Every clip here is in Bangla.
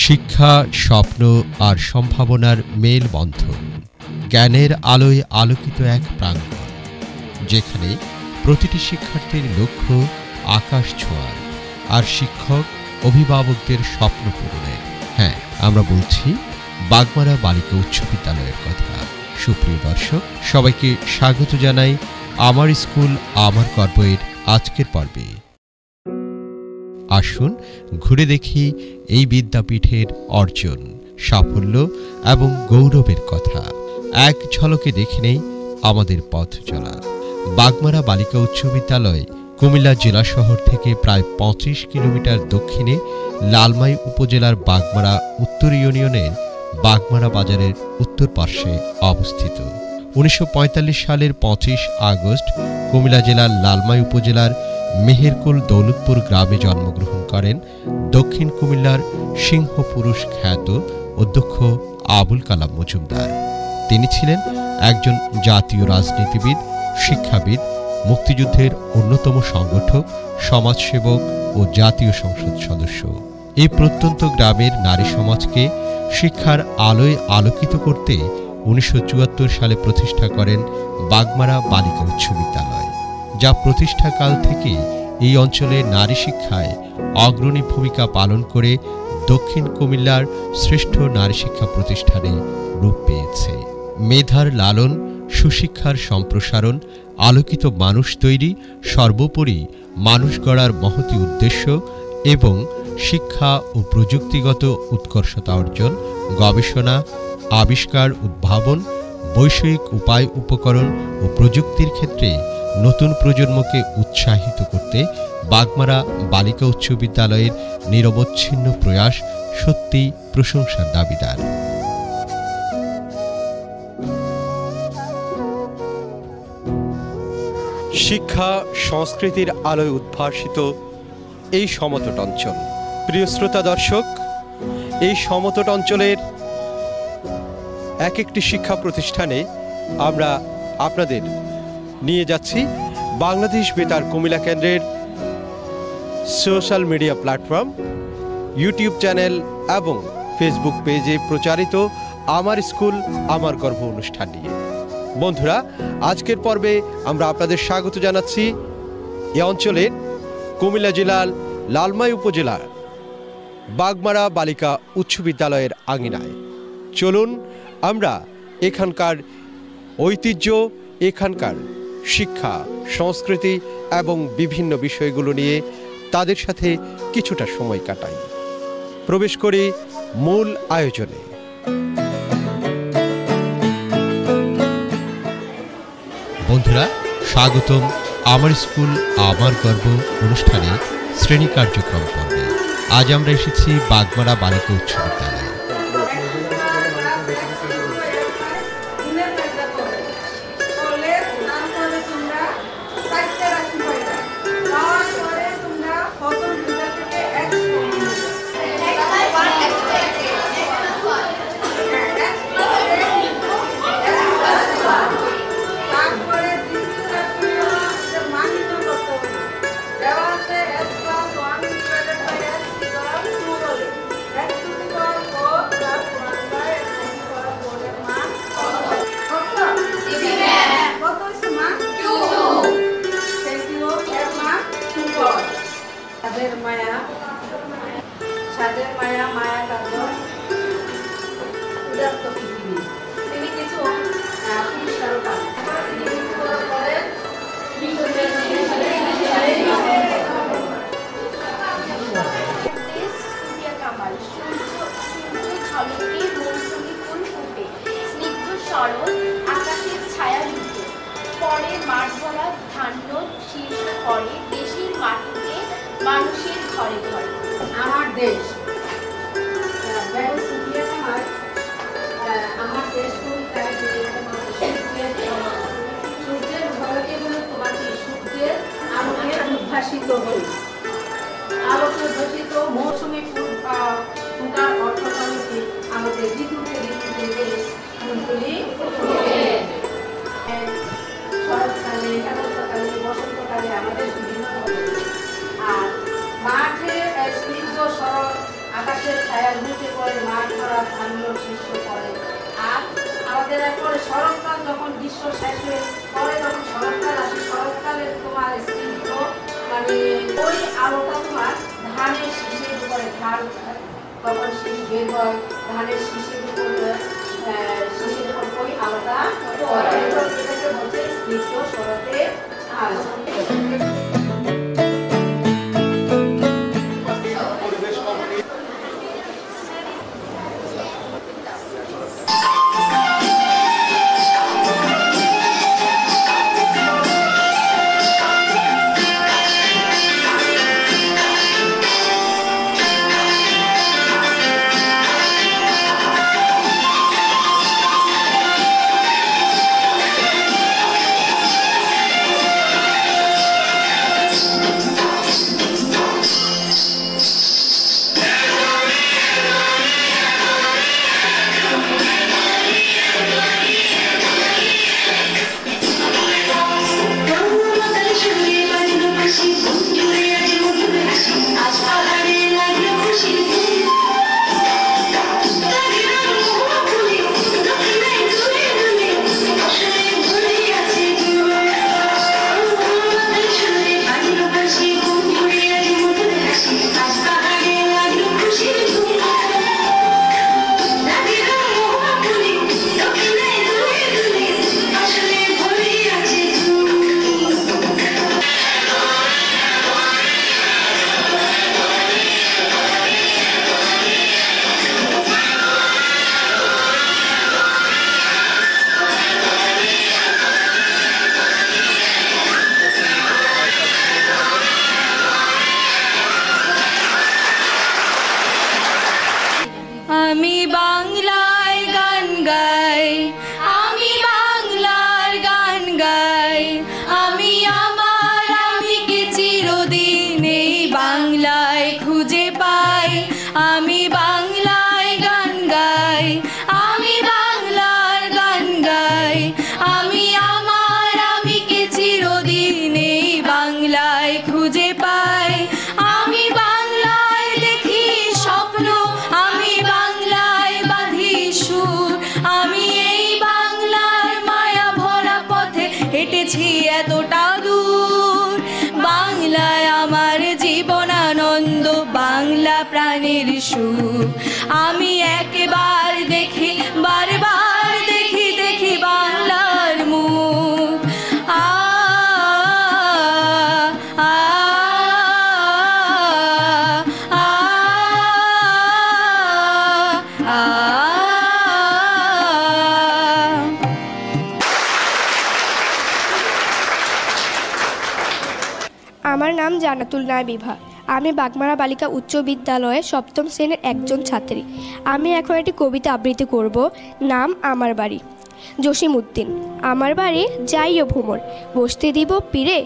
শিক্ষা, স্বপ্ন আর সম্ভাবনার মেলবন্ধন। জ্ঞানের আলোয় আলোকিত এক প্রাঙ্গণ, যেখানে প্রতিটি শিক্ষার্থীর লক্ষ্য আকাশ ছোঁয়ার, আর শিক্ষক অভিভাবকদের স্বপ্ন পূরণের। হ্যাঁ, আমরা বলছি বাগমারা বালিকা উচ্চ বিদ্যালয়ের কথা। সুপ্রিয় দর্শক, সবাইকে স্বাগত জানাই আমার স্কুল আমার গর্বের আজকের পর্বে। আসুন ঘুরে দেখি এই বিদ্যাপীঠের অর্জন, সাফল্য এবং গৌরবের কথা। এক ঝলকে দেখে নেই আমাদের পথ চলা। বাগমারা বালিকা উচ্চ বিদ্যালয় কুমিল্লা জেলা শহর থেকে প্রায় ২৫ কিলোমিটার দক্ষিণে লালমাই উপজেলার বাগমারা উত্তর ইউনিয়নের বাগমারা বাজারের উত্তর পার্শ্বে অবস্থিত। ১৯৪৫ সালের ২৫ আগস্ট কুমিল্লা জেলার লালমাই উপজেলার মেহেরকুল দৌলতপুর গ্রামে জন্মগ্রহণ করেন দক্ষিণ কুমিল্লার সিংহপুরুষ খ্যাত অধ্যক্ষ আবুল কালাম মজুমদার। তিনি ছিলেন একজন জাতীয় রাজনীতিবিদ, শিক্ষাবিদ, মুক্তিযুদ্ধের অন্যতম সংগঠক, সমাজসেবক ও জাতীয় সংসদ সদস্য। এই প্রত্যন্ত গ্রামের নারী সমাজকে শিক্ষার আলোয় আলোকিত করতে ১৯৭৪ সালে প্রতিষ্ঠা করেন বাগমারা বালিকা উচ্চ বিদ্যালয়, যা প্রতিষ্ঠাকাল থেকে এই অঞ্চলে নারী শিক্ষায় অগ্রণী ভূমিকা পালন করে দক্ষিণ কুমিল্লার শ্রেষ্ঠ নারী শিক্ষা প্রতিষ্ঠানে রূপ পেয়েছে। মেধার লালন, সুশিক্ষার সম্প্রসারণ, আলোকিত মানুষ তৈরি, সর্বোপরি মানুষ গড়ার মহতী উদ্দেশ্য এবং শিক্ষা ও প্রযুক্তিগত উৎকর্ষতা অর্জন, গবেষণা, আবিষ্কার, উদ্ভাবন, বৈষয়িক উপায়, উপকরণ ও প্রযুক্তির ক্ষেত্রে নতুন প্রজন্মকে উৎসাহিত করতে বাগমারা বালিকা উচ্চ বিদ্যালয়ের নিরবচ্ছিন্ন প্রয়াস সত্যিই প্রশংসার দাবিদার। শিক্ষা সংস্কৃতির আলোয় উদ্ভাসিত এই সমতট অঞ্চল। প্রিয় শ্রোতা দর্শক, এই সমতট অঞ্চলের এক একটি শিক্ষা প্রতিষ্ঠানে আমরা আপনাদের নিয়ে যাচ্ছি বাংলাদেশ বেতার কুমিল্লা কেন্দ্রের social media platform, YouTube channel এবং ফেসবুক পেজে প্রচারিত আমার স্কুল আমার গর্ব অনুষ্ঠান নিয়ে। বন্ধুরা, আজকের পর্বে আমরা আপনাদের স্বাগত জানাচ্ছি এ অঞ্চলের কুমিল্লা জেলার লালমাই উপজেলার বাগমারা বালিকা উচ্চ বিদ্যালয়ের আঙিনায়। চলুন আমরা এখানকার ঐতিহ্য, এখানকার শিক্ষা, সংস্কৃতি এবং বিভিন্ন বিষয়গুলো নিয়ে তাদের সাথে কিছুটা সময় কাটাই। প্রবেশ করি মূল আয়োজনে। বন্ধুরা, স্বাগতম আমার স্কুল আমার গর্ব অনুষ্ঠানে শ্রেণী কার্যক্রম পর্বে। আজ আমরা এসেছি বাগমারা বালিকা উচ্চ বিদ্যালয়ে। মৌসুমী ফুটার অর্থ আমাদের ঋতুতে ফুলগুলি শরৎকালে, হেমন্তকালে, বসন্তকালে আমাদের বিভিন্ন। আর মাঠে স্নিগ্ধ সরল আকাশের ছায়া মায়ের মুখে পড়ে মার ধরা ধান্য শিষ্য করে। আর আমাদের এরপরে শরৎকাল যখন গ্রীষ্ম শেষ হয়ে পরে যখন শরৎকাল আসে, শরৎকালে তোমার স্নিগ্ধ মানে ওই আলোটা তোমার ধানের শীষের উপরে ধান তখন শীষ বের হয়, ধানের শীষের উপরে ওই আলোটা এটাকে বলছে স্নিগ্ধ শরতের আলো। আমি বাংলার গান গাই, আমি বাংলার গান গাই, আমি আমার আমিকে চিরদিন এই বাংলায় খুঁজে পাই। আমি বাংলায় গান গাই, আমি বাংলার গান গাই, আমি আমার আমিকে চিরদিন এই বাংলায় খুঁজে পাই। আমি বাংলায় দেখি স্বপ্ন, আমি বাংলায় বাঁধি সুর, আমি এই বাংলার মায়া ভরা পথে হেঁটেছি এতটা দূর। বাংলায় আমার জীবনানন্দ, বাংলা প্রাণের সুর। আমি একবার দেখি, বারবার দেখি, দেখি বাংলার মুখ। আ আ আ আ আমার নাম জান্নাতুল নাবিভা। আমি বাগমারা বালিকা উচ্চ বিদ্যালয়ে সপ্তম শ্রেণীর একজন ছাত্রী। আমি এখন একটি কবিতা আবৃত্তি করব। নাম আমার বাড়ি। জসিম উদ্দিন। আমার বাড়ি যাইও ভ্রমণ, বসতে দিব পীরে,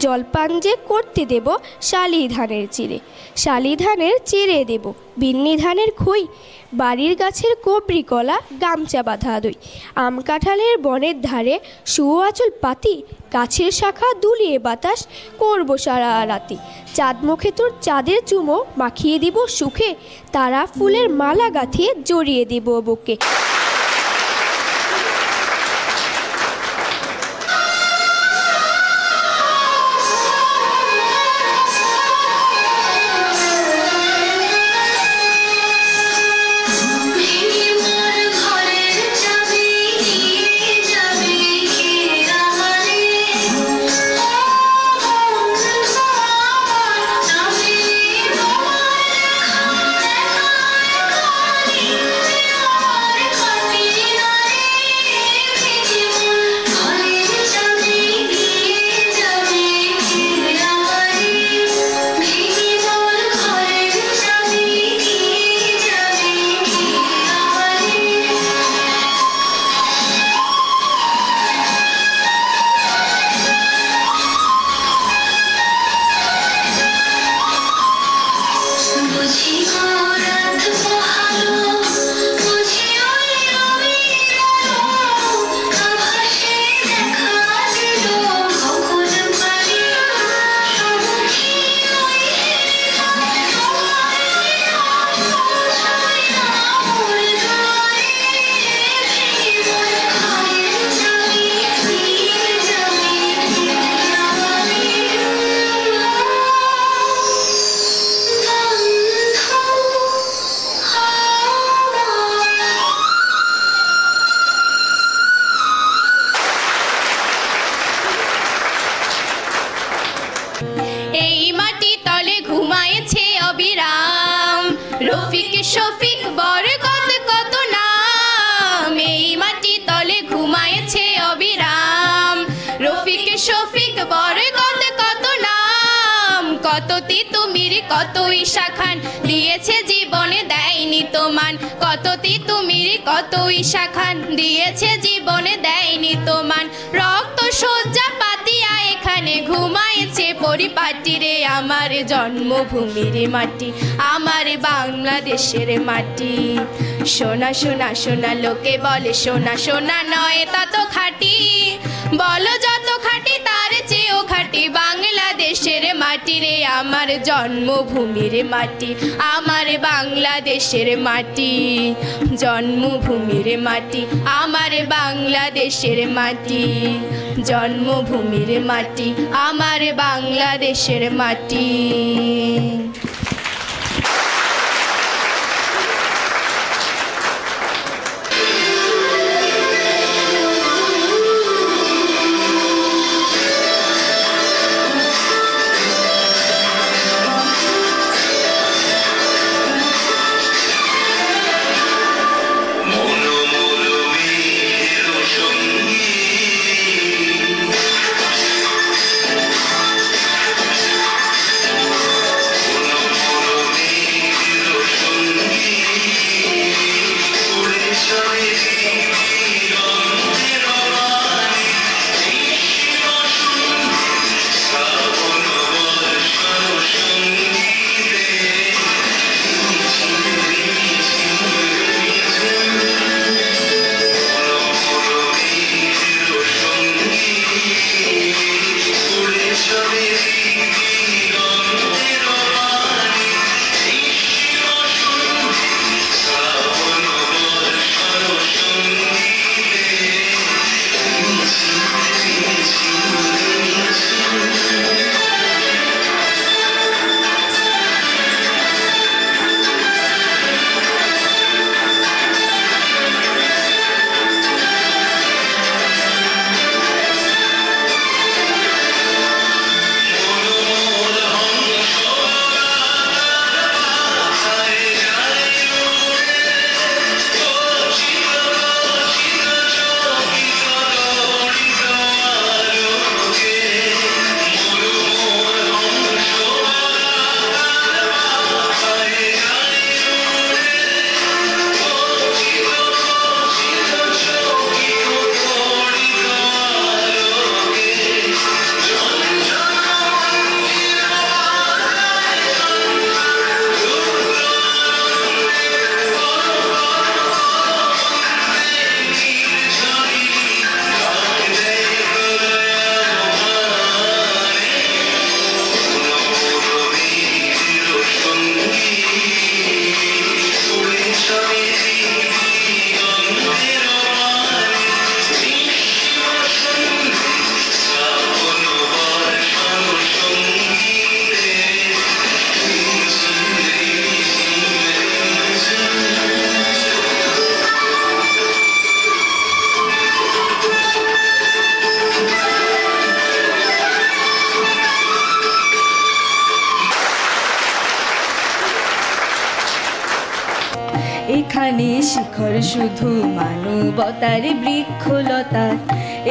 জলপান যে করতে দেব শালি ধানের চিড়ে, শালি ধানের চিড়ে দেব বিন্নি ধানের খই, বাড়ির গাছের কবরি কলা গামছা বাঁধা দই, আম কাঁঠালের বনের ধারে শুয়ো আঁচল পাতি, গাছের শাখা দুলিয়ে বাতাস করবো সারা রাতি, চাঁদ মুখে তোর চাঁদের চুমো মাখিয়ে দিব সুখে, তারা ফুলের মালা গাঁথিয়ে জড়িয়ে দিব বুকে। Bye. রফিক শফিক বরকত কত নাম, এই মাটি তলে ঘুমায়েছে অবিরাম। রফিক শফিক বরকত কত নাম, কত তিতুমির কত ঈশা খান, দিয়েছে জীবনে দেয়নি তোমান। কত তিতুমির কত ঈশা খান, দিয়েছে জীবনে দেয়নি তোমান। রক্ত শয্যা পাতিয়া এখানে ঘুমায়েছে পরিপাটি রে, আমার জন্মভূমির মাটি, আমার বাংলাদেশের মাটি। সোনা সোনা সোনা লোকে বলে, সোনা সোনা নয় তা তো খাঁটি, বলো যত খাঁটি তার চেয়েও খাঁটি বাংলাদেশের মাটি রে, আমার জন্মভূমির মাটি, আমার বাংলাদেশের মাটি। জন্মভূমির মাটি, আমার বাংলাদেশের মাটি। জন্মভূমির মাটি, আমার বাংলাদেশের মাটি। এখানে শিখর শুধু মানবতার বৃক্ষলতার,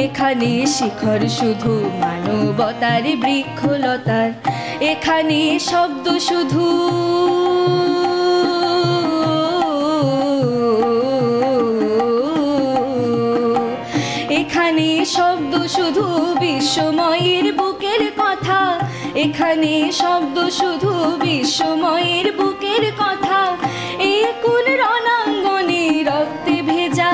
এখানে শিখর শুধু মানবতার বৃক্ষলতার, এখানে শব্দ শুধু এখানে শব্দ শুধু বিশ্বময়ের বুকের কথা, এখানে শব্দ শুধু বিশ্বময়ের বুকের কথা। এই কোন রণাঙ্গনে রক্তে ভেজা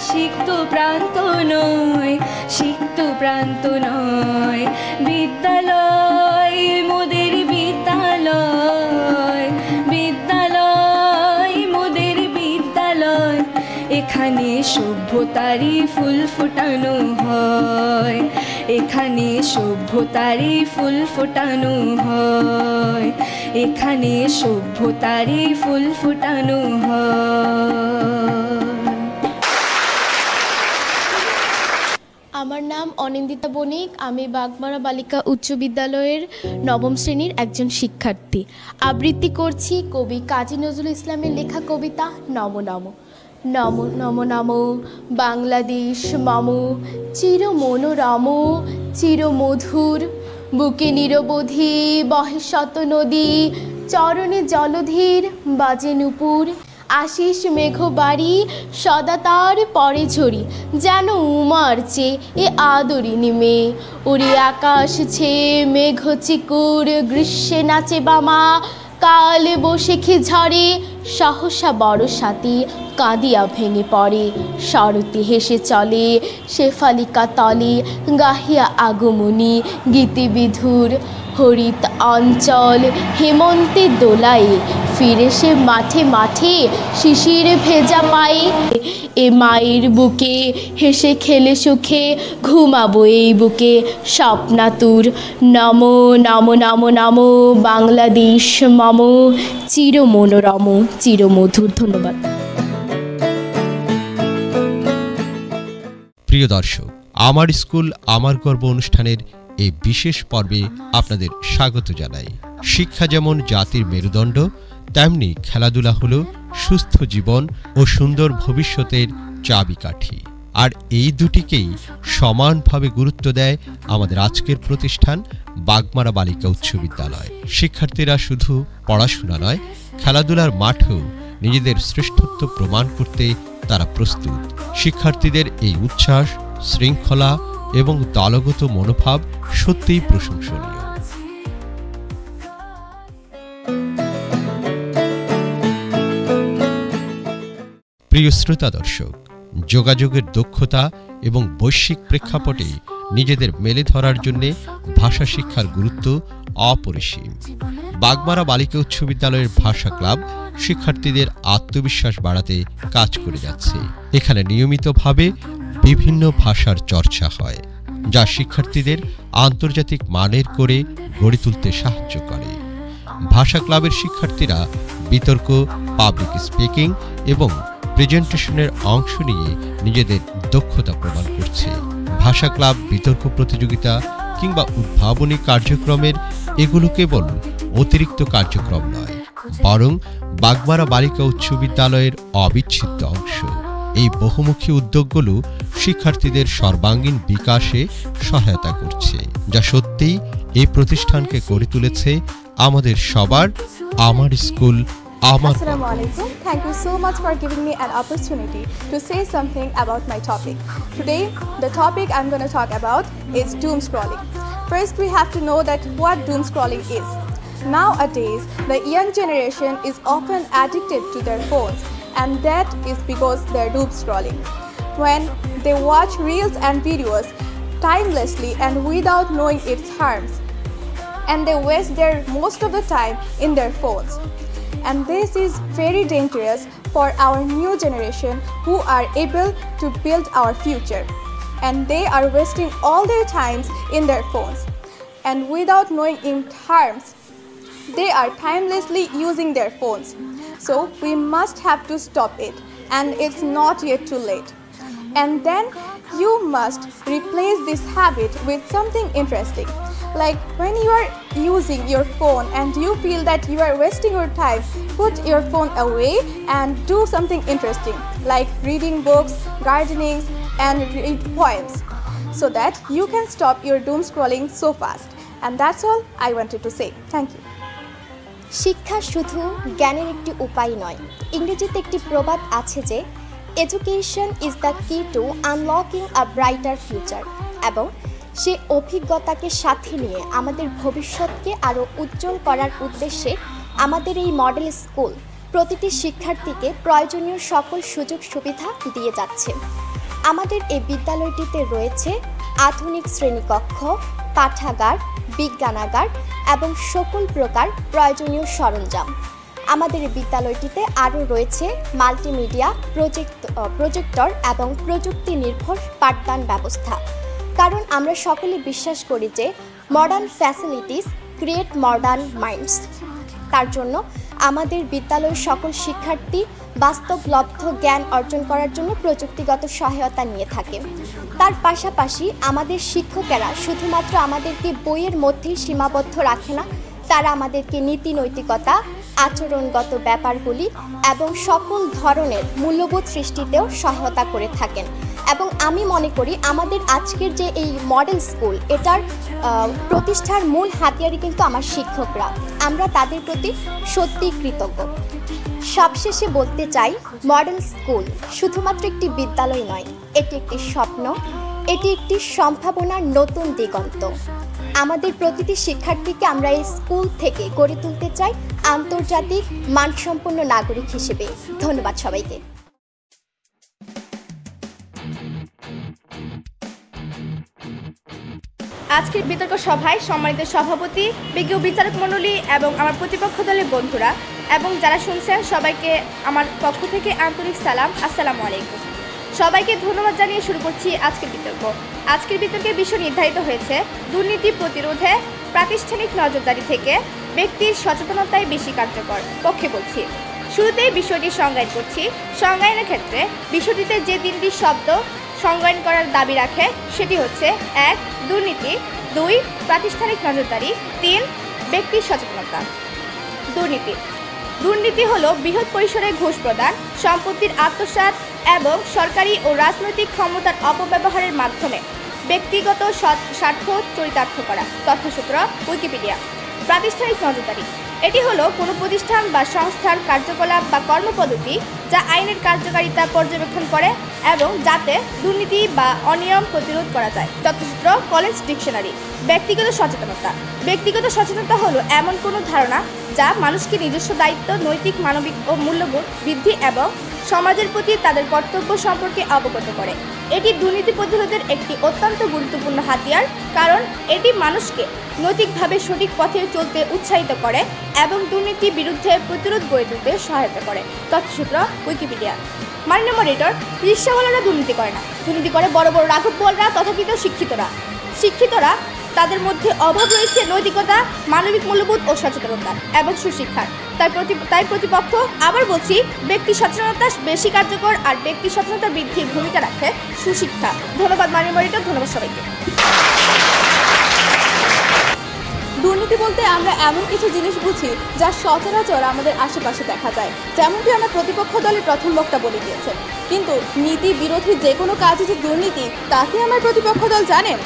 সিক্ত প্রান্ত নয়, সিক্ত প্রান্ত নয়। বিদ্যালয় মোদের বিদ্যালয়, বিদ্যালয় মোদের বিদ্যালয়। এখানে সভ্যতারই ফুল ফোটানো হয়, এখানে সভ্যতারই ফুল ফোটানো হয়, এখানে সভ্যতারই ফুল ফোটানো হয়। আমার নাম অনিন্দিতা বণিক। আমি বাগমারা বালিকা উচ্চ বিদ্যালয়ের নবম শ্রেণীর একজন শিক্ষার্থী। আবৃত্তি করছি কবি কাজী নজরুল ইসলামের লেখা কবিতা নমো নমো। নমো নমো নমো বাংলাদেশ মম, চির মনোরম চির মধুর, বুকে নিরবধি বহে শত নদী, চরণে জলধীর বাজে নুপুর, আশিস মেঘ বাড়ি সদা তার পরে ঝরি, যেন উমার চে এ আদরিনী মেয়ে, ওরে আকাশ ছেয়ে মেঘ চিকুর, গ্রীষ্মে নাচে বামা কাল বসেখে ঝরে, সহসা বরসাতি কাঁদিয়া ভেঙে পড়ে, শরতে হেসে চলে শেফালিকা তলে, গাহিয়া আগমনী গীতিবিধুর, হরিত অঞ্চল হেমন্তে দোলায়, ফিরে সে মাঠে মাঠে শিশির ভেজা পায়ে, এ মায়ের বুকে হেসে খেলে সুখে, ঘুমাবো এই বুকে স্বপ্নাতুর। নমো নমো নমো নমো বাংলাদেশ মম, চির মনোরম চির মধুর। ধন্যবাদ। প্রিয় দর্শক, আমার স্কুল আমার গর্ব অনুষ্ঠানের এই বিশেষ পর্বে আপনাদের স্বাগত জানাই। শিক্ষা যেমন জাতির মেরুদণ্ড, তেমনি খেলাধুলা হলো সুস্থ জীবন ও সুন্দর ভবিষ্যতের চাবিকাঠি। আর এই দুটিকেই সমানভাবে গুরুত্ব দেয় আমাদের আজকের প্রতিষ্ঠান বাগমারা বালিকা উচ্চ বিদ্যালয়। শিক্ষার্থীরা শুধু পড়াশোনা নয়, খেলাধুলার মাঠেও নিজেদের শ্রেষ্ঠত্ব প্রমাণ করতে তারা প্রস্তুত। শিক্ষার্থীদের এই উচ্ছ্বাস, শৃঙ্খলা এবং দলগত মনোভাব সত্যিই প্রশংসনীয়। প্রিয় শ্রোতা দর্শক, যোগাযোগের দক্ষতা এবং বৈশ্বিক প্রেক্ষাপটে নিজেদের মেলে ধরার জন্য ভাষা শিক্ষার গুরুত্ব অপরিসীম। বাগমারা বালিকা উচ্চ বিদ্যালয়ের ভাষা ক্লাব শিক্ষার্থীদের আত্মবিশ্বাস বাড়াতে কাজ করে যাচ্ছে। এখানে নিয়মিতভাবে বিভিন্ন ভাষার চর্চা হয়, যা শিক্ষার্থীদের আন্তর্জাতিক মানের করে গড়ে তুলতে সাহায্য করে। ভাষা ক্লাবের শিক্ষার্থীরা বিতর্ক, পাবলিক স্পিকিং এবং প্রেজেন্টেশনের অংশ নিয়ে নিজেদের দক্ষতা প্রমাণ করছে। ভাষা ক্লাব বিতর্ক প্রতিযোগিতা কিংবা উদ্ভাবনী কার্যক্রমের এগুলো কেবল অতিরিক্ত কার্যক্রম নয়, বরং বাগমারা বালিকা উচ্চ বিদ্যালয়ের অবিচ্ছেদ্য অংশ। এই বহুমুখী উদ্যোগগুলো শিক্ষার্থীদের সর্বাঙ্গীন বিকাশে সহায়তা করছে, যা সত্যিই এই প্রতিষ্ঠানকে গড়ে তুলেছে আমাদের সবার আমার স্কুল আমার। Assalamu alaikum. Thank you so much for giving me an opportunity to say something about my topic. Today, the topic I'm going to talk about is doom scrolling. First, we have to know that what doom scrolling is. Nowadays, the young generation is often addicted to their phones, and that is because they're doom scrolling. When they watch reels and videos timelessly and without knowing its harms, and they waste their most of the time in their phones. And this is very dangerous for our new generation who are able to build our future. And they are wasting all their times in their phones. And without knowing its harms, they are timelessly using their phones. So we must have to stop it, and it's not yet too late. And then you must replace this habit with something interesting. Like when you are using your phone and you feel that you are wasting your time, put your phone away and do something interesting, like reading books, gardening, and read poems, so that you can stop your doom scrolling so fast. And that's all I wanted to say. Thank you. শিক্ষা শুধু জ্ঞানের একটি উপায় নয়। ইংরেজিতে একটি প্রবাদ আছে যে education is the key to unlocking a brighter future, এবং সে অভিজ্ঞতাকে সাথে নিয়ে আমাদের ভবিষ্যৎকে আরও উজ্জ্বল করার উদ্দেশ্যে আমাদের এই মডেল স্কুল প্রতিটি শিক্ষার্থীকে প্রয়োজনীয় সকল সুযোগ সুবিধা দিয়ে যাচ্ছে। আমাদের এই বিদ্যালয়টিতে রয়েছে আধুনিক শ্রেণীকক্ষ, পাঠাগার, বিজ্ঞানাগার এবং সকল প্রকার প্রয়োজনীয় সরঞ্জাম। আমাদের এই বিদ্যালয়টিতে আরও রয়েছে মাল্টিমিডিয়া, প্রজেক্টর এবং প্রযুক্তি নির্ভর পাঠদান ব্যবস্থা। কারণ আমরা সকলে বিশ্বাস করি যে modern facilities create modern minds. তার জন্য আমাদের বিদ্যালয়ের সকল শিক্ষার্থী বাস্তবলব্ধ জ্ঞান অর্জন করার জন্য প্রযুক্তিগত সহায়তা নিয়ে থাকে। তার পাশাপাশি আমাদের শিক্ষকেরা শুধুমাত্র আমাদেরকে বইয়ের মধ্যেই সীমাবদ্ধ রাখে না, তারা আমাদেরকে নীতি নৈতিকতা, আচরণগত ব্যাপারগুলি এবং সকল ধরনের মূল্যবোধ সৃষ্টিতেও সহায়তা করে থাকেন। এবং আমি মনে করি আমাদের আজকের যে এই মডেল স্কুল, এটার প্রতিষ্ঠার মূল হাতিয়ারই কিন্তু আমার শিক্ষকরা। আমরা তাদের প্রতি সত্যি কৃতজ্ঞ। সবশেষে বলতে চাই, মডেল স্কুল শুধুমাত্র একটি বিদ্যালয় নয়, এটি একটি স্বপ্ন, এটি একটি সম্ভাবনার নতুন দিগন্ত। আমাদের প্রতিটি শিক্ষার্থীকে আমরা এই স্কুল থেকে গড়ে তুলতে চাই আন্তর্জাতিক মানসম্পন্ন নাগরিক হিসেবে। ধন্যবাদ সবাইকে। আজকের বিতর্ক সভায় সম্মানিত সভাপতি, বিজ্ঞ বিচারক মণ্ডলী এবং আমার প্রতিপক্ষ দলের বন্ধুরা এবং যারা শুনছেন সবাইকে আমার পক্ষ থেকে আন্তরিক সালাম, আসসালামু আলাইকুম। সবাইকে ধন্যবাদ জানিয়ে শুরু করছি আজকের বিতর্ক। আজকের বিতর্কের বিষয় নির্ধারিত হয়েছে দুর্নীতি প্রতিরোধে প্রাতিষ্ঠানিক নজরদারি থেকে ব্যক্তির সচেতনতায় বেশি কার্যকর। পক্ষে বলছি। শুরুতেই বিষয়টি সংজ্ঞায়ন করছি। সংজ্ঞায়নের ক্ষেত্রে বিষয়টিতে যে তিনটি শব্দ সংজ্ঞায়ন করার দাবি রাখে সেটি হচ্ছে: 1. দুর্নীতি, 2. প্রাতিষ্ঠানিক নজরদারি, 3. ব্যক্তির সচেতনতা। দুর্নীতি হলো বৃহৎ পরিসরে ঘুষ প্রদান, সম্পত্তির আত্মসাৎ এবং সরকারি ও রাজনৈতিক ক্ষমতার অপব্যবহারের মাধ্যমে ব্যক্তিগত স্বার্থ চরিতার্থ করা। তথ্যসূত্র উইকিপিডিয়া। প্রাতিষ্ঠানিক নজরদারি এটি হলো কোনো প্রতিষ্ঠান বা সংস্থার কার্যকলাপ বা কর্মপদ্ধতি যা আইনের কার্যকারিতা পর্যবেক্ষণ করে এবং যাতে দুর্নীতি বা অনিয়ম প্রতিরোধ করা যায়। তথ্যসূত্র কলেজ ডিকশনারি। ব্যক্তিগত সচেতনতা হলো এমন কোনো ধারণা যা মানুষকে নিজস্ব দায়িত্ব, নৈতিক, মানবিক ও মূল্যবোধ বৃদ্ধি এবং সমাজের প্রতি তাদের কর্তব্য সম্পর্কে অবগত করে। এটি দুর্নীতি প্রতিরোধের একটি অত্যন্ত গুরুত্বপূর্ণ হাতিয়ার, কারণ এটি মানুষকে নৈতিকভাবে সঠিক পথে চলতে উৎসাহিত করে এবং দুর্নীতি বিরুদ্ধে প্রতিরোধ গড়ে তুলতে সহায়তা করে। তথ্যসূত্র উইকিপিডিয়া। মাননীয় মডারেটর, রিকশাওয়ালারা দুর্নীতি করে না, দুর্নীতি করে বড় বড় রাঘববোয়ালরা, তথাকথিত শিক্ষিতরা তাদের মধ্যে অভাব রয়েছে নৈতিকতা, মানবিক মূল্যবোধ ও সচেতনতা এবং সুশিক্ষার। তাই প্রতিপক্ষ আবার বলছি, ব্যক্তি সচেতনতা বেশি কার্যকর আর ব্যক্তি সচেতনতা বৃদ্ধির ভূমিকা রাখে সুশিক্ষা। ধন্যবাদ মাননীয় মডারেটর, ধন্যবাদ সবাইকে। দুর্নীতি বলতে আমরা এমন কিছু জিনিস বুঝি যা সচরাচর আমাদের আশেপাশে দেখা যায়, যেমনটি আমার প্রতিপক্ষ দলের প্রথম বক্তা বলে দিয়েছেন। কিন্তু নীতি বিরোধী যে কোনো কাজে যে দুর্নীতি, তা কি আমার প্রতিপক্ষ দল জানেন?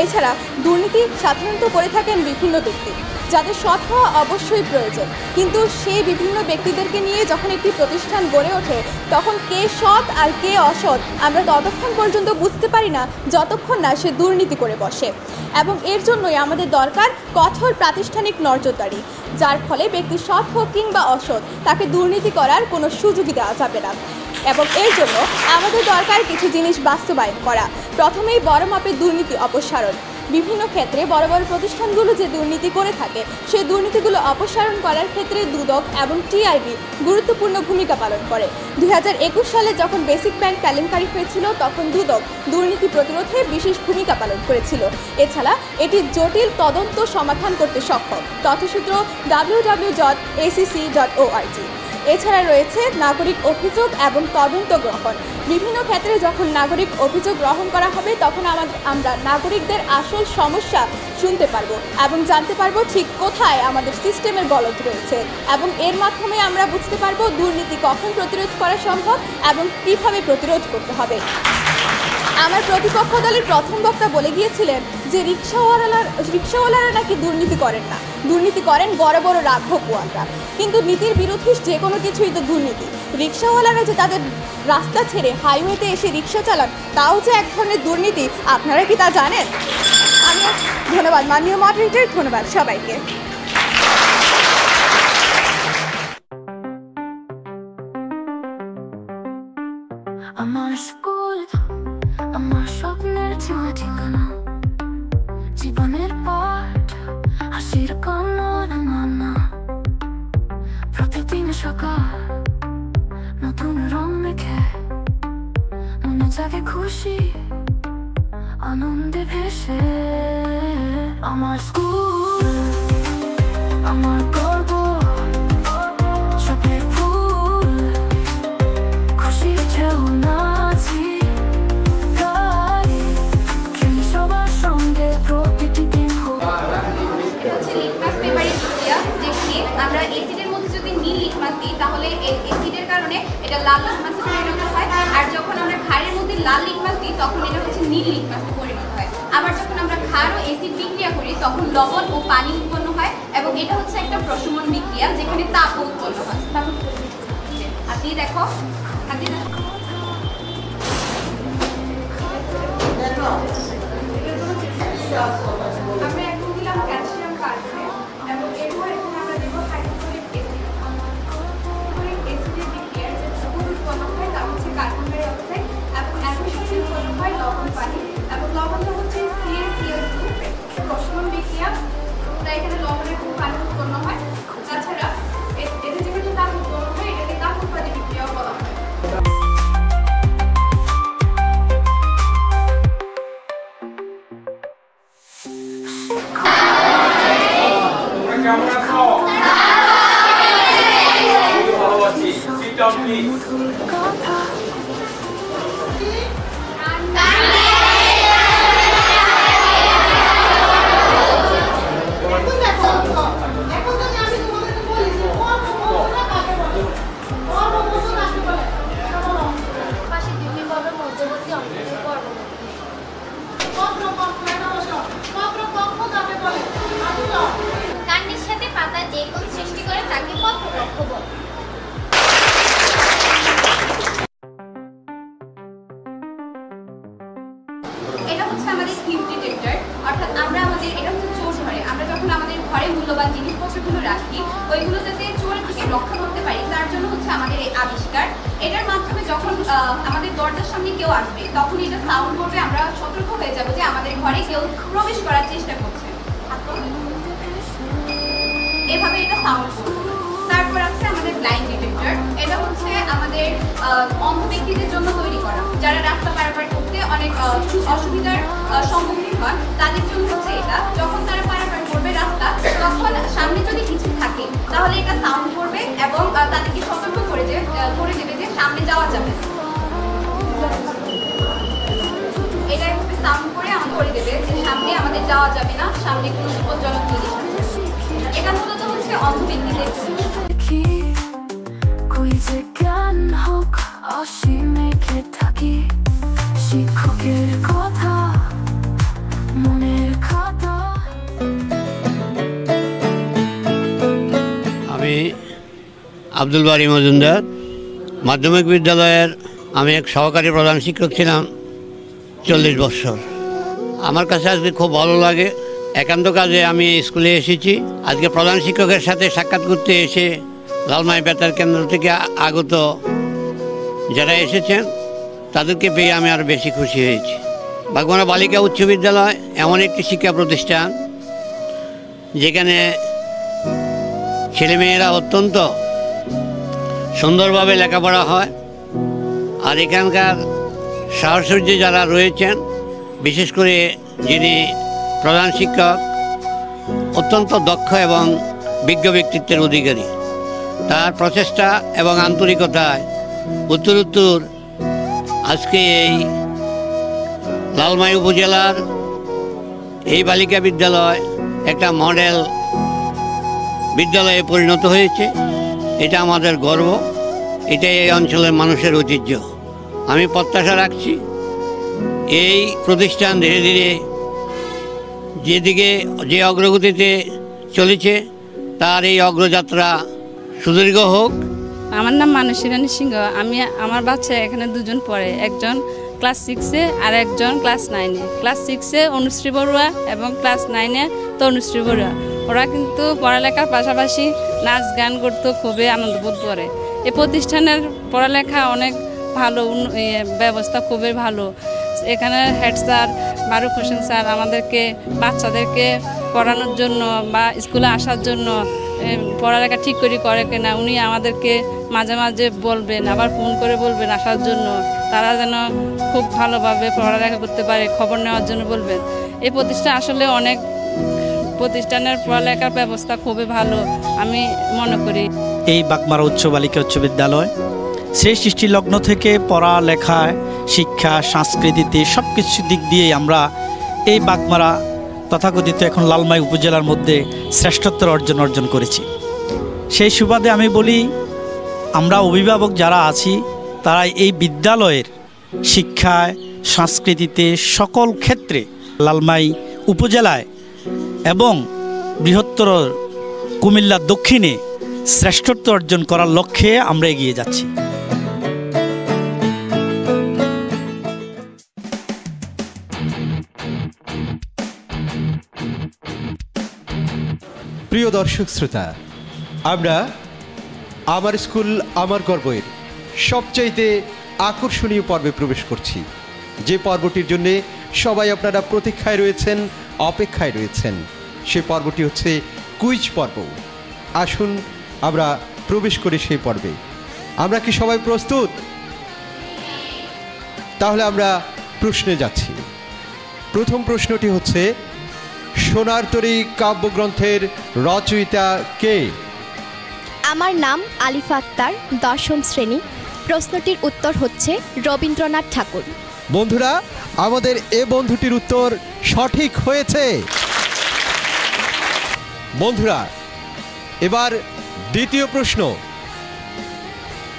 এছাড়া দুর্নীতি সাধারণত করে থাকেন বিভিন্ন ব্যক্তি, যাদের সৎ হওয়া অবশ্যই প্রয়োজন, কিন্তু সেই বিভিন্ন ব্যক্তিদেরকে নিয়ে যখন একটি প্রতিষ্ঠান গড়ে ওঠে তখন কে সৎ আর কে অসৎ আমরা ততক্ষণ পর্যন্ত বুঝতে পারি না যতক্ষণ না সে দুর্নীতি করে বসে। এবং এর জন্যই আমাদের দরকার কঠোর প্রাতিষ্ঠানিক নজরদারি, যার ফলে ব্যক্তি সৎ হোক কিংবা অসৎ তাকে দুর্নীতি করার কোনো সুযোগই দেওয়া যাবে না। এবং এর জন্য আমাদের দরকার কিছু জিনিস বাস্তবায়ন করা। প্রথমেই বড় মাপের দুর্নীতি অপসারণ। বিভিন্ন ক্ষেত্রে বড় বড় প্রতিষ্ঠানগুলো যে দুর্নীতি করে থাকে সেই দুর্নীতিগুলো অপসারণ করার ক্ষেত্রে দুদক এবং টিআইবি গুরুত্বপূর্ণ ভূমিকা পালন করে। 2021 সালে যখন বেসিক ব্যাংক কেলেঙ্কারি হয়েছিল তখন দুদক দুর্নীতি প্রতিরোধে বিশেষ ভূমিকা পালন করেছিল। এছাড়া এটি জটিল তদন্ত সমাধান করতে সক্ষম। তথ্যসূত্র www.acc.org। এছাড়া রয়েছে নাগরিক অভিযোগ এবং তদন্ত গ্রহণ। বিভিন্ন ক্ষেত্রে যখন নাগরিক অভিযোগ গ্রহণ করা হবে তখন আমরা নাগরিকদের আসল সমস্যা শুনতে পারবো এবং জানতে পারবো ঠিক কোথায় আমাদের সিস্টেমের গলদ রয়েছে, এবং এর মাধ্যমে আমরা বুঝতে পারবো দুর্নীতি কখন প্রতিরোধ করা সম্ভব এবং কীভাবে প্রতিরোধ করতে হবে। আমার প্রতিপক্ষ দলের প্রথম বক্তা বলে গিয়েছিলেন যে রিকশাওয়ালারা নাকি দুর্নীতি করেন না, দুর্নীতি করেন বড় বড় রাঘববোয়ালরা। কিন্তু নীতির বিরুদ্ধে যে কোনো কিছুই তো দুর্নীতি। রিকশাওয়ালারা যে তাদের রাস্তা ছেড়ে হাইওয়েতে এসে রিকশা চালান তাও যে এক ধরনের দুর্নীতি, আপনারা কি তা জানেন? ধন্যবাদ মাননীয় মডারেটর, ধন্যবাদ সবাইকে। আমার স্কুল, আমার স্বপ্নের ঠিকানা, জীবনের পাঠ, হাসির কান্না, প্রতিদিন সকাল নতুন রং মেখে মনে জাগে খুশি আনন্দে ভেসে। আমার স্কুল, আমার গর্ব চোখের ফুল খুশি ঢেউ নাচি গাই খেলি সবার সঙ্গে প্রতিটি দিন হোক। লিটমাস পেপারের বিক্রিয়া, যেখানে আমরা এসিডের মধ্যে যদি নীল লিটমাস দিই তাহলে এসিডের কারণে এটা লাল লিটমাসে পরিণত হয়, আর যখন আমরা ক্ষারের মধ্যে লাল লিটমাস দিই তখন এটা হচ্ছে নীল লিটমাসে পরিণত হয়। আবার যখন আমরা ক্ষার ও এসিড বিক্রিয়া করি তখন লবণ ও পানি উৎপন্ন হয়, এবং এটা হচ্ছে একটা প্রশমন বিক্রিয়া যেখানে তাপ উৎপন্ন হয়। আপনি দেখো, আপনি দেখো আমরা এখন দিলাম ক্যালসিয়াম কার্বনেট, এবং এরপর এখানে আমরা দেব হাইড্রোক্লোরিক অ্যাসিড। হাইড্রোক্লোরিক অ্যাসিডের বিক্রিয়ায় যে দ্রবণ উৎপন্ন হয় তা হচ্ছে কার্বন ডাই অক্সাইড, এবং একই সঙ্গে উৎপন্ন হয় লবণ পানি, এবং লবণটা হচ্ছে CaCl2 প্রশমন বিক্রিয়া, তাই এখানে লবণের খুব পানি উৎপন্ন হয়। তাছাড়া এতে যেখানে তাপ উৎপন্ন হয় এটাকে তাপ উৎপাদী বিক্রিয়াও বলা হয়। মধুর কথা পাশে দুই পর্বের মধ্যবর্তী অংশ পর্ব। কাণ্ডের সাথে পাতা যে কোন সৃষ্টি করে তাকে পত্ররক্ষ বলে। এটা হচ্ছে আমাদের থিফ ডিটেক্টর, অর্থাৎ আমরা আমাদের এটা হচ্ছে চোর ঘরে, আমরা যখন আমাদের ঘরে মূল্যবান জিনিসপত্রগুলো রাখি ওইগুলো যাতে চোর থেকে রক্ষা করতে পারি তার জন্য হচ্ছে আমাদের এই আবিষ্কার। এটার মাধ্যমে যখন আমাদের দরজার সামনে কেউ আসবে তখন এটা সাউন্ড করবে, আমরা সতর্ক হয়ে যাব যে আমাদের ঘরে কেউ প্রবেশ করার চেষ্টা করছে। এভাবে এটা সাউন্ড করবে। তারপর আছে আমাদের ব্লাইন্ড ডিটেক্টর, এটা হচ্ছে আমাদের অন্ধ ব্যক্তিদের জন্য তৈরি করা, যারা রাস্তা পারাপার করতে অনেক অসুবিধার সম্মুখীন হন তাদের জন্য হচ্ছে এটা। যখন তারা পারাপার করবে রাস্তা তখন সামনে যদি কিছু থাকে তাহলে এটা সাউন্ড করবে এবং তাদেরকে সতর্ক করে দেবে যে সামনে যাওয়া যাবে। এটা একটু সাউন্ড করে আমাদের করে দেবে যে সামনে আমাদের যাওয়া যাবে না, সামনে কোনো বিপজ্জনক জিনিস আছে। এটা মূলত হচ্ছে অন্ধ ব্যক্তিদের দেখি কই যে জ্ঞান হোক অসীমেখে থাকি শিক্ষকের কথা মনের খাতা। আমি আব্দুল বারী মজুমদার, মাধ্যমিক বিদ্যালয়ের আমি এক সহকারী প্রধান শিক্ষক ছিলাম 40 বছর। আমার কাছে আজকে খুব ভালো লাগে, একান্ত কাজে আমি স্কুলে এসেছি। আজকে প্রধান শিক্ষকের সাথে সাক্ষাৎ করতে এসে লালমাই বেতার কেন্দ্র থেকে আগত যারা এসেছেন তাদেরকে পেয়ে আমি আরও বেশি খুশি হয়েছি। বাগমারা বালিকা উচ্চ বিদ্যালয় এমন একটি শিক্ষা প্রতিষ্ঠান যেখানে ছেলেমেয়েরা অত্যন্ত সুন্দরভাবে লেখাপড়া হয়, আর এখানকার সাহচর্য যারা রয়েছেন, বিশেষ করে যিনি প্রধান শিক্ষক অত্যন্ত দক্ষ এবং বিজ্ঞ ব্যক্তিত্বের অধিকারী। তার প্রচেষ্টা এবং আন্তরিকতায় উত্তরোত্তর আজকে এই লালমাই উপজেলার এই বালিকা বিদ্যালয় একটা মডেল বিদ্যালয়ে পরিণত হয়েছে। এটা আমাদের গর্ব, এটাই এই অঞ্চলের মানুষের ঐতিহ্য। আমি প্রত্যাশা রাখছি এই প্রতিষ্ঠান ধীরে ধীরে যেদিকে যে অগ্রগতিতে চলেছে তার এই অগ্রযাত্রা সুদীর্ঘ হোক। আমার নাম মানসী রানী সিংহ। আমার বাচ্চা এখানে দুজন পড়ে, একজন ক্লাস 6-এ আর একজন ক্লাস 9-এ। ক্লাস 6-এ অনুশ্রী বড়ুয়া এবং ক্লাস 9-এ তনুশ্রী বড়ুয়া। ওরা কিন্তু পড়ালেখার পাশাপাশি নাচ গান করতে খুবই আনন্দবোধ করে। এই প্রতিষ্ঠানের পড়ালেখা অনেক ভালো, ব্যবস্থা খুবই ভালো। এখানে হেড স্যার মারুফ হোসেন স্যার আমাদেরকে বাচ্চাদেরকে পড়ানোর জন্য বা স্কুলে আসার জন্য পড়ালেখা ঠিক করে কিনা উনি আমাদেরকে মাঝে মাঝে বলবেন, আবার ফোন করে বলবেন আসার জন্য, তারা যেন খুব ভালোভাবে পড়ালেখা করতে পারে খবর নেওয়ার জন্য বলবেন। এই প্রতিষ্ঠান আসলে অনেক প্রতিষ্ঠানের পড়ালেখার ব্যবস্থা খুবই ভালো আমি মনে করি। এই বাগমারা উচ্চ বালিকা উচ্চ বিদ্যালয় সেই সৃষ্টি লগ্ন থেকে পড়ালেখায়, শিক্ষা, সংস্কৃতিতে সব কিছু দিক দিয়েই আমরা এই বাগমারা তথাকথিত এখন লালমাই উপজেলার মধ্যে শ্রেষ্ঠত্ব অর্জন করেছি। সেই সুবাদে আমি বলি, আমরা অভিভাবক যারা আছি তারা এই বিদ্যালয়ের শিক্ষায়, সংস্কৃতিতে সকল ক্ষেত্রে লালমাই উপজেলায় এবং বৃহত্তর কুমিল্লা দক্ষিণে শ্রেষ্ঠত্ব অর্জন করার লক্ষ্যে আমরা এগিয়ে যাচ্ছি। প্রিয় দর্শক শ্রোতা, আমরা আমার স্কুল আমার গর্বের সবচাইতে আকর্ষণীয় পর্বে প্রবেশ করছি, যে পর্বটির জন্য সবাই আপনারা প্রতীক্ষায় রয়েছেন, অপেক্ষায় রয়েছেন। সে পর্বটি হচ্ছে কুইজ পর্ব। আসুন আমরা প্রবেশ করি সেই পর্বে। আমরা কি সবাই প্রস্তুত? তাহলে আমরা প্রশ্নে যাচ্ছি। প্রথম প্রশ্নটি হচ্ছে, সোনার তরী কাব্যগ্রন্থের রচয়িতা কে? আমার নাম আলিফা আক্তার, 10ম শ্রেণী। প্রশ্নটির উত্তর হচ্ছে রবীন্দ্রনাথ ঠাকুর। বন্ধুরা, আমাদের এ বন্ধুটির উত্তর সঠিক হয়েছে। বন্ধুরা, এবার দ্বিতীয় প্রশ্ন।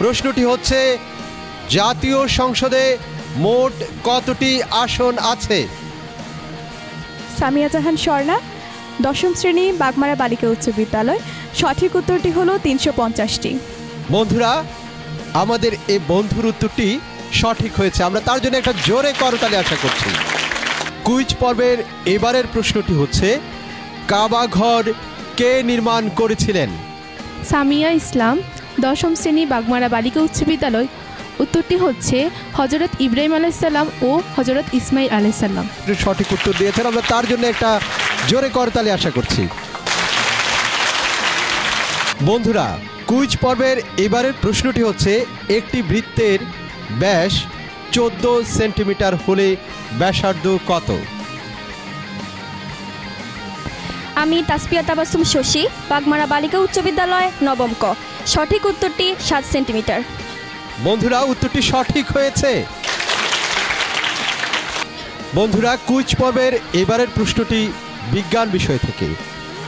প্রশ্নটি হচ্ছে, জাতীয় সংসদে মোট কতটি আসন আছে? সামিয়া জাহান স্বর্ণা, 10ম শ্রেণী, বাগমারা বালিকা উচ্চ বিদ্যালয়। সঠিক উত্তরটি হলো 350টি। বন্ধুরা, আমাদের এই বন্ধুর উত্তরটি সঠিক হয়েছে। আমরা তার জন্য একটা জোরে করতালি আশা করছি। কুইজ পর্বের এবারের প্রশ্নটি হচ্ছে, কাবা ঘর কে নির্মাণ করেছিলেন? সামিয়া ইসলাম, 10ম শ্রেণী, বাগমারা বালিকা উচ্চ বিদ্যালয়। উত্তরটি হচ্ছে হযরত ইব্রাহিম আলাইহিসসালাম ও হযরত ইসমাইল আলাইহিসসালাম। সঠিক উত্তর দিয়েছেন, আমরা তার জন্য একটা জোরে করতালি আশা করছি। বন্ধুরা, কুইজ পর্বের এবারের প্রশ্নটি হচ্ছে, একটি বৃত্তের ব্যাস 14 সেন্টিমিটার হলে ব্যাসার্ধ কত? আমি তাসপিয়া তাবাসসুম শশী, বাগমারা বালিকা উচ্চ বিদ্যালয়, 9ম ক। সঠিক উত্তরটি 7 সেন্টিমিটার। বন্ধুরা, উত্তরটি সঠিক হয়েছে। বন্ধুরা, কুইজ পর্বের এবারের প্রশ্নটি বিজ্ঞান বিষয় থেকে।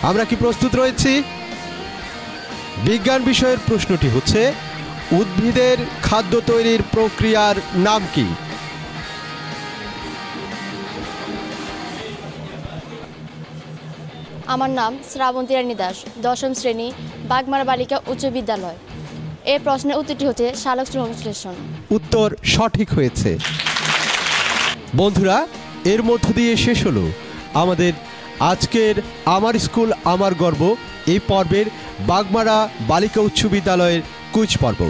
আমরা কি প্রস্তুত রয়েছি? বিজ্ঞান বিষয়ের প্রশ্নটি হচ্ছে, উদ্ভিদের খাদ্য তৈরির প্রক্রিয়ার নাম কি? আমার নাম শ্রাবন্তী রানী দাস, 10ম শ্রেণী, বাগমারা বালিকা উচ্চ বিদ্যালয়। এই প্রশ্নের উত্তরটি হচ্ছে সালোক সংশ্লেষণ। উত্তর সঠিক হয়েছে। বন্ধুরা, এর মধ্য দিয়ে শেষ হলো আমাদের আজকের আমার স্কুল আমার গর্ব এই পর্বের বাগমারা বালিকা উচ্চ বিদ্যালয়ের কুইজ পর্ব।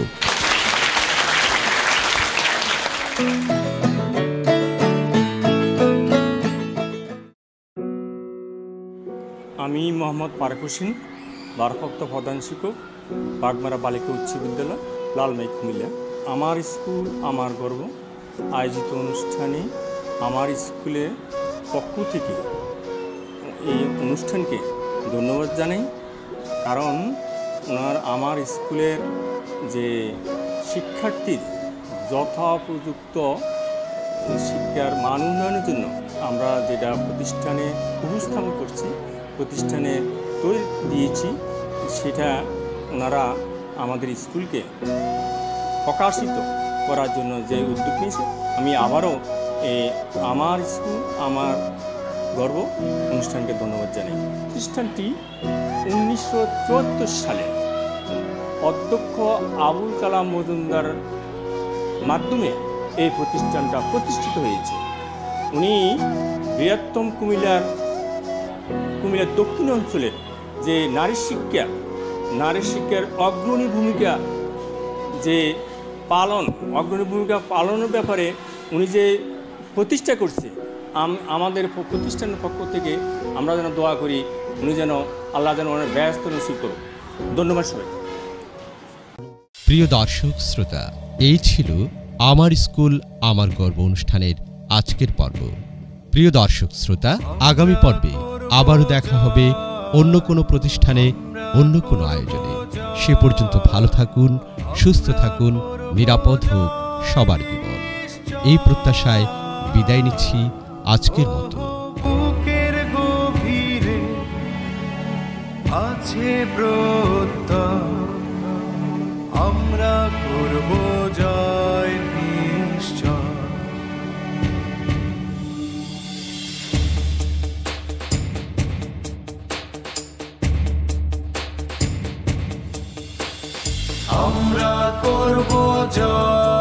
আমি মোহাম্মদ ফারুক হোসেন, ভারপ্রাপ্ত প্রধান শিক্ষক, বাগমারা বালিকা উচ্চ বিদ্যালয়, লালমাই কুমিল্লা। আমার স্কুল আমার গর্ব আয়োজিত অনুষ্ঠানে আমার স্কুলের পক্ষ থেকে এই অনুষ্ঠানকে ধন্যবাদ জানাই, কারণ আমার স্কুলের যে শিক্ষার্থীর যথোপযুক্ত শিক্ষার মান উন্নয়নের জন্য আমরা যেটা প্রতিষ্ঠানে উপস্থাপন করছি, প্রতিষ্ঠানে তৈরি দিয়েছি, সেটা ওনারা আমাদের স্কুলকে প্রকাশিত করার জন্য যে উদ্যোগ নিয়েছে, আমি আবারও আমার স্কুল আমার গর্ব অনুষ্ঠানকে ধন্যবাদ জানাই। প্রতিষ্ঠানটি 1974 সালে অধ্যক্ষ আবুল কালাম মজুমদার মাধ্যমে এই প্রতিষ্ঠানটা প্রতিষ্ঠিত হয়েছে। উনি বৃহত্তম কুমিল্লা দক্ষিণ অঞ্চলের যে নারী শিক্ষার অগ্রণী ভূমিকা পালনের ব্যাপারে উনি যে প্রতিষ্ঠা করছে, আমাদের প্রতিষ্ঠানের পক্ষ থেকে আমরা যেন দোয়া করি, উনি যেন আল্লাহ যেন ওনার ব্যস্ত নসিব করুন। ধন্যবাদ সবাই। প্রিয় দর্শক শ্রোতা, এই ছিল আমার স্কুল আমার গর্ব অনুষ্ঠানের আজকের পর্ব। প্রিয় দর্শক শ্রোতা, আগামী পর্বে আবারও দেখা হবে অন্য কোনো প্রতিষ্ঠানে, অন্য কোনো আয়োজনে। সে পর্যন্ত ভালো থাকুন, সুস্থ থাকুন, নিরাপদ হোক সবার জীবন। এই প্রত্যাশায় বিদায় নিচ্ছি আজকের মতো। বুকের গভীরে আছে প্রত্যয়, আমরা করব জয় নিশ্চয়। আমরা করব জয়।